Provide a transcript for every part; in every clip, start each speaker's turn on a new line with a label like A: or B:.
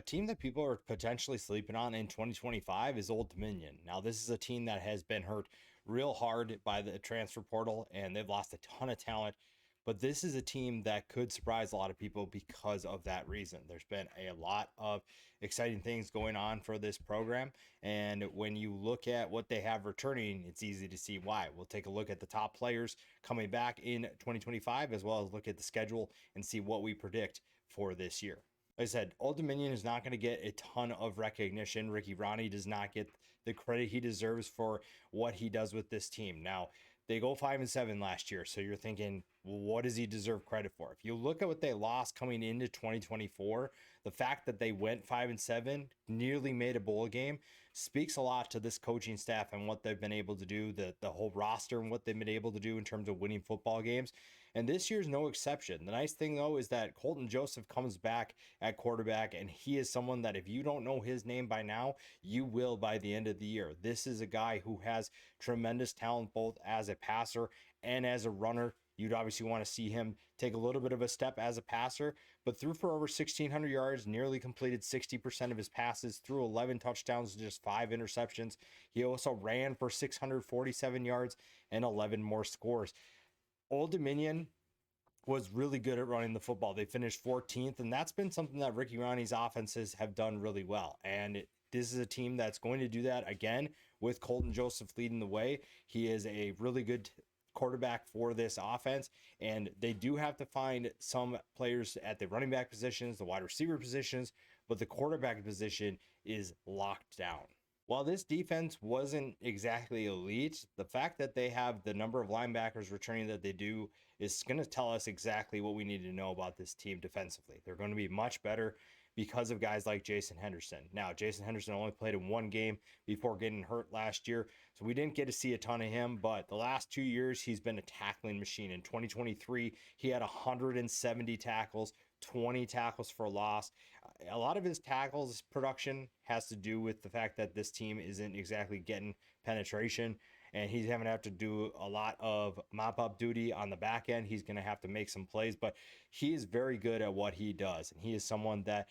A: A team that people are potentially sleeping on in 2025 is Old Dominion. Now, this is a team that has been hurt real hard by the transfer portal and they've lost a ton of talent. But this is a team that could surprise a lot of people because of that reason. There's been a lot of exciting things going on for this program. And when you look at what they have returning, it's easy to see why. We'll take a look at the top players coming back in 2025, as well as look at the schedule and see what we predict for this year. Like I said, Old Dominion is not going to get a ton of recognition. Ricky Ronnie does not get the credit he deserves for what he does with this team. Now, they go 5-7 last year, so you're thinking, well, what does he deserve credit for? If you look at what they lost coming into 2024, the fact that they went 5-7, nearly made a bowl game, speaks a lot to this coaching staff and what they've been able to do, the whole roster and what they've been able to do in terms of winning football games. And this year's no exception. The nice thing, though, is that Colton Joseph comes back at quarterback, and he is someone that if you don't know his name by now, you will by the end of the year. This is a guy who has tremendous talent both as a passer and as a runner. You'd obviously want to see him take a little bit of a step as a passer, but threw for over 1,600 yards, nearly completed 60% of his passes, threw 11 touchdowns, just 5 interceptions. He also ran for 647 yards and 11 more scores. Old Dominion was really good at running the football. They finished 14th, and that's been something that Ricky Ronnie's offenses have done really well. And this is a team that's going to do that again with Colton Joseph leading the way. He is a really good quarterback for this offense, and they do have to find some players at the running back positions, the wide receiver positions, but the quarterback position is locked down. While this defense wasn't exactly elite, the fact that they have the number of linebackers returning that they do is going to tell us exactly what we need to know about this team defensively. They're going to be much better because of guys like Jason Henderson. Now, Jason Henderson only played in one game before getting hurt last year, so we didn't get to see a ton of him, but the last 2 years, he's been a tackling machine. In 2023, he had 170 tackles, 20 tackles for loss. A lot of his tackles production has to do with the fact that this team isn't exactly getting penetration, and he's having to have to do a lot of mop-up duty on the back end. He's going to have to make some plays, but he is very good at what he does, and he is someone that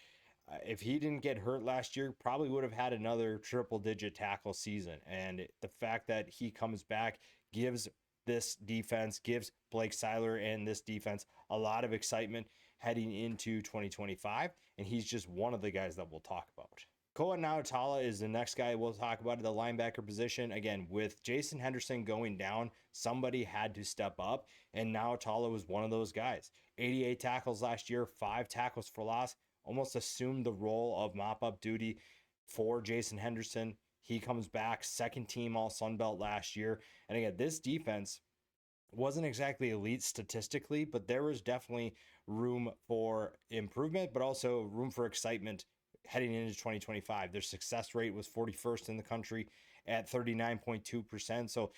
A: if he didn't get hurt last year, probably would have had another triple-digit tackle season. And the fact that he comes back gives this defense, gives Blake Seiler and this defense a lot of excitement heading into 2025, and he's just one of the guys that we'll talk about. Koa Nautala is the next guy we'll talk about at the linebacker position. Again, with Jason Henderson going down, somebody had to step up, and Nautala was one of those guys. 88 tackles last year, 5 tackles for loss, almost assumed the role of mop-up duty for Jason Henderson. He comes back, second team All Sun Belt last year. And again, this defense wasn't exactly elite statistically, but there was definitely room for improvement, but also room for excitement heading into 2025. Their success rate was 41st in the country at 39.2%. So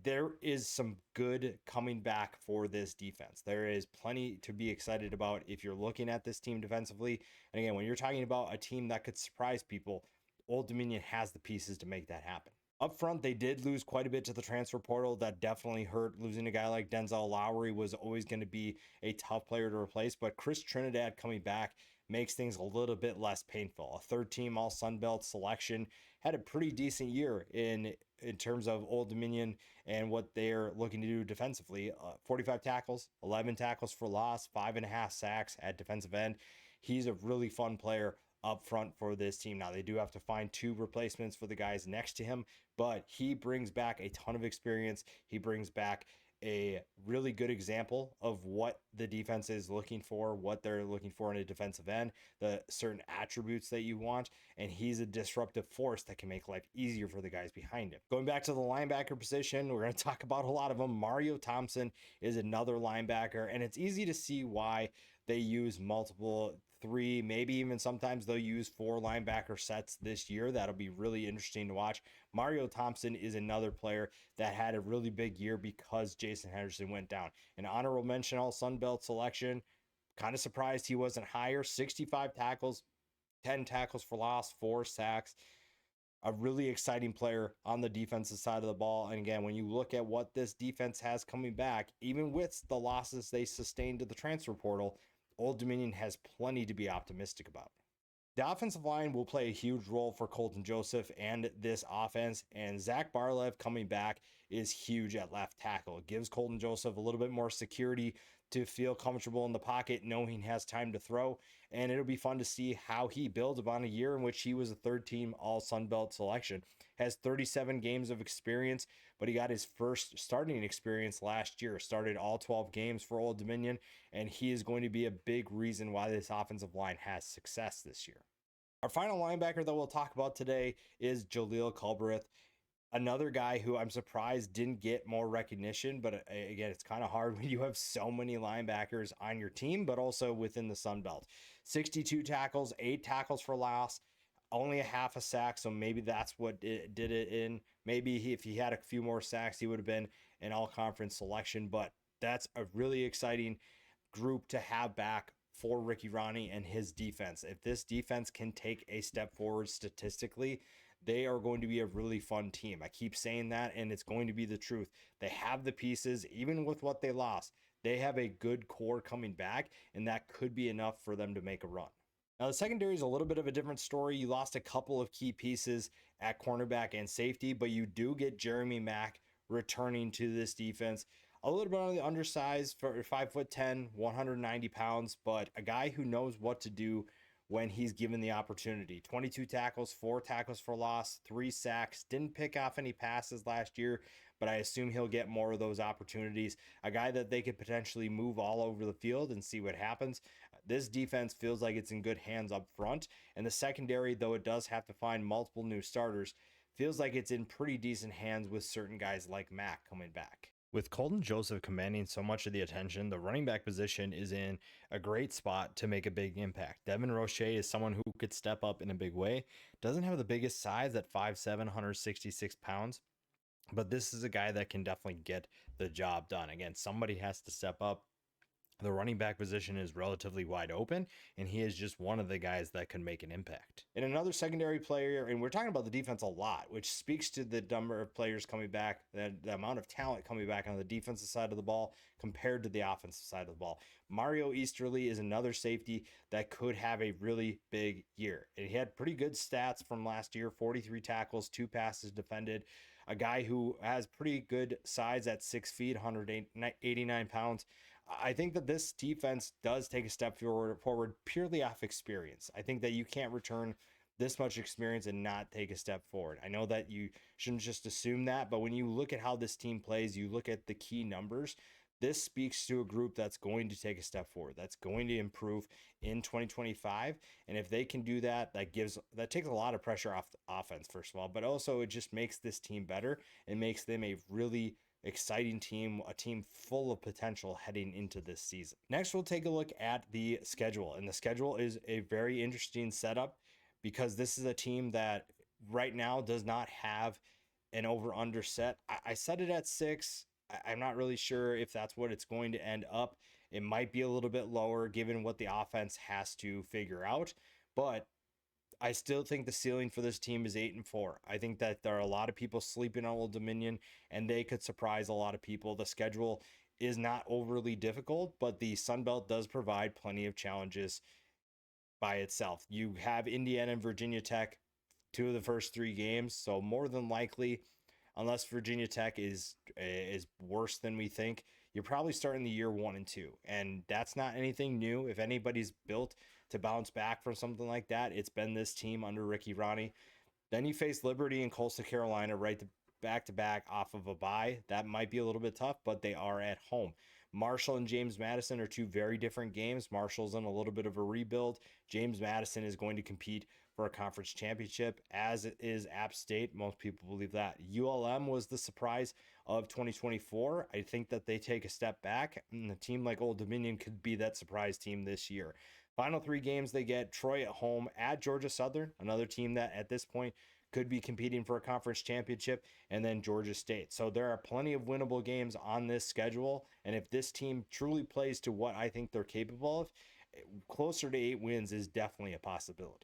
A: there is some good coming back for this defense. There is plenty to be excited about if you're looking at this team defensively. And again, when you're talking about a team that could surprise people, Old Dominion has the pieces to make that happen. Up front, they did lose quite a bit to the transfer portal. That definitely hurt. Losing a guy like Denzel Lowry was always going to be a tough player to replace, but Chris Trinidad coming back makes things a little bit less painful. A third team All Sun Belt selection, had a pretty decent year in terms of Old Dominion and what they're looking to do defensively. 45 tackles, 11 tackles for loss, 5.5 sacks at defensive end. He's a really fun player up front for this team. Now, they do have to find 2 replacements for the guys next to him, but he brings back a ton of experience. He brings back a really good example of what the defense is looking for, what they're looking for in a defensive end, the certain attributes that you want, and he's a disruptive force that can make life easier for the guys behind him. Going back to the linebacker position, we're going to talk about a lot of them. Mario Thompson is another linebacker, and it's easy to see why they use multiple 3, maybe even sometimes they'll use 4 linebacker sets this year. That'll be really interesting to watch. Mario Thompson is another player that had a really big year because Jason Henderson went down. An honorable mention All Sun Belt selection. Kind of surprised he wasn't higher. 65 tackles, 10 tackles for loss, 4 sacks. A really exciting player on the defensive side of the ball. And again, when you look at what this defense has coming back, even with the losses they sustained to the transfer portal, Old Dominion has plenty to be optimistic about. The offensive line will play a huge role for Colton Joseph and this offense, and Zach Barlev coming back is huge at left tackle. It gives Colton Joseph a little bit more security to feel comfortable in the pocket, knowing he has time to throw, and it'll be fun to see how he builds upon a year in which he was a third-team All Sun Belt selection. Has 37 games of experience, but he got his first starting experience last year, started all 12 games for Old Dominion, and he is going to be a big reason why this offensive line has success this year. Our final linebacker that we'll talk about today is Jaleel Culbreth, another guy who I'm surprised didn't get more recognition. But again, it's kind of hard when you have so many linebackers on your team, but also within the Sun Belt. 62 tackles, 8 tackles for loss, only a half a sack. So maybe that's what did it in. Maybe if he had a few more sacks, he would have been an all-conference selection. But that's a really exciting group to have back for Ricky Ronnie and his defense. If this defense can take a step forward statistically, they are going to be a really fun team. I keep saying that, and it's going to be the truth. They have the pieces, even with what they lost. They have a good core coming back, and that could be enough for them to make a run. Now, the secondary is a little bit of a different story. You lost a couple of key pieces at cornerback and safety, but you do get Jeremy Mack returning to this defense. A little bit on the undersized for 5'10", 190 pounds, but a guy who knows what to do when he's given the opportunity. 22 tackles, 4 tackles for loss, 3 sacks. Didn't pick off any passes last year, but I assume he'll get more of those opportunities. A guy that they could potentially move all over the field and see what happens. This defense feels like it's in good hands up front, and the secondary, though it does have to find multiple new starters, feels like it's in pretty decent hands with certain guys like Mack coming back. With Colton Joseph commanding so much of the attention, the running back position is in a great spot to make a big impact. Devin Roche is someone who could step up in a big way. Doesn't have the biggest size at 5'7", 166 pounds, but this is a guy that can definitely get the job done. Again, somebody has to step up. The running back position is relatively wide open, and he is just one of the guys that can make an impact. And another secondary player, and we're talking about the defense a lot, which speaks to the number of players coming back, the amount of talent coming back on the defensive side of the ball compared to the offensive side of the ball. Mario Easterly is another safety that could have a really big year. And he had pretty good stats from last year, 43 tackles, 2 passes defended. A guy who has pretty good size at 6 feet, 189 pounds. I think that this defense does take a step forward purely off experience. I think that you can't return this much experience and not take a step forward. I know that you shouldn't just assume that, but when you look at how this team plays, you look at the key numbers, this speaks to a group that's going to take a step forward, that's going to improve in 2025. And if they can do that, that takes a lot of pressure off the offense, first of all, but also it just makes this team better and makes them a really exciting team, a team full of potential heading into this season. Next, we'll take a look at the schedule. And the schedule is a very interesting setup because this is a team that right now does not have an over-under set. I set it at 6. I'm not really sure if that's what it's going to end up. It might be a little bit lower given what the offense has to figure out, but I still think the ceiling for this team is 8-4. I think that there are a lot of people sleeping on Old Dominion, and they could surprise a lot of people. The schedule is not overly difficult, but the Sun Belt does provide plenty of challenges by itself. You have Indiana and Virginia Tech, 2 of the first 3 games, so more than likely, unless Virginia Tech is worse than we think, you're probably starting the year 1-2, and that's not anything new. If anybody's built to bounce back from something like that, it's been this team under Ricky Ronnie. Then you face Liberty and Coastal Carolina right back to back off of a bye. That might be a little bit tough, but they are at home. Marshall and James Madison are 2 very different games. Marshall's in a little bit of a rebuild. James Madison is going to compete for a conference championship, as is App State. Most people believe that. ULM was the surprise of 2024. I think that they take a step back, and a team like Old Dominion could be that surprise team this year. Final 3 games, they get Troy at home, at Georgia Southern, another team that at this point could be competing for a conference championship, and then Georgia State. So there are plenty of winnable games on this schedule, and if this team truly plays to what I think they're capable of, closer to 8 wins is definitely a possibility.